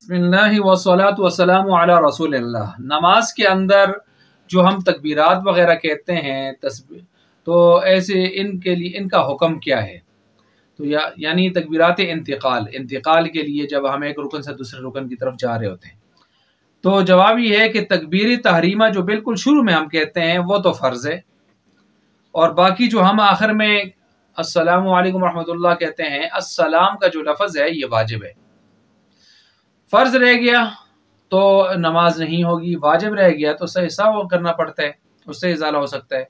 बिस्मिल्लाहि वस्सलातु वस्सलामु अला रसूलिल्लाह। नमाज के अंदर जो हम तकबीरात वगैरह कहते हैं तो ऐसे इनके लिए इनका हुक्म क्या है? तो यानी तकबीरात इंतकाल के लिए जब हम एक रुकन से दूसरे रुकन की तरफ जा रहे होते हैं, तो जवाब ये है कि तकबीर तहरीमा जो बिल्कुल शुरू में हम कहते हैं वो तो फ़र्ज़ है, और बाकी जो हम आखिर में अस्सलामु अलैकुम रहमतुल्लाह कहते हैं, अस्सलाम का जो लफ्ज़ है ये वाजिब है। फ़र्ज़ रह गया तो नमाज नहीं होगी, वाजिब रह गया तो हिसाब करना पड़ता है, उससे इज़ाला हो सकता है।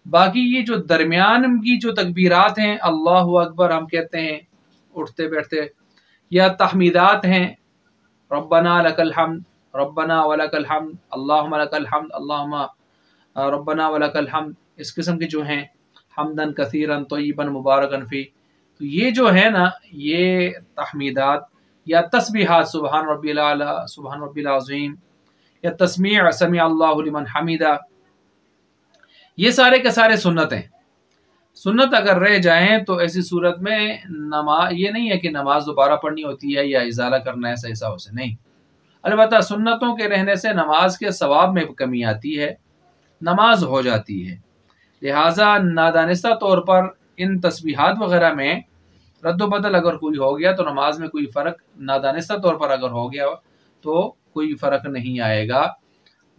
बाकी ये जो दरमियान की जो तकबीरात हैं, अल्लाहु अकबर हम कहते हैं उठते बैठते, या तहमीदात हैं, रब्बना लकल हम्द, रब्बना वलकल हम्द, अल्लाहुम्मा लकल हम्द, अल्लाहुम्मा रब्बना वलकल हम्द, इस किस्म की जो हैं हम्दन कसीरन तय्यिबन मुबारकन फी, तो ये जो है ना, ये तहमीदात या तस्बीहात, सुबहान रब्बिल आला, सुबहान रब्बिल अज़ीम, या तस्मीअ समी अल्लाहु लिमन हमीदा, ये सारे के सारे सुन्नत हैं। सुन्नत अगर रह जाएं तो ऐसी सूरत में नमाज, ये नहीं है कि नमाज दोबारा पढ़नी होती है या इजाला करना है, ऐसा हिसाब से नहीं। अलबत्ता सुन्नतों के रहने से नमाज के सवाब में कमी आती है, नमाज हो जाती है। लिहाजा नादानिस्ता तौर पर इन तस्बीहात वगैरह में रद्द-ओ-बदल अगर कोई हो गया तो नमाज में कोई फ़र्क, नादानिस्ता तौर पर अगर हो गया तो कोई फ़र्क नहीं आएगा।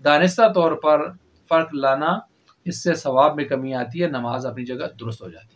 दानिस्ता तौर पर फ़र्क लाना, इससे सवाब में कमी आती है, नमाज अपनी जगह दुरुस्त हो जाती है।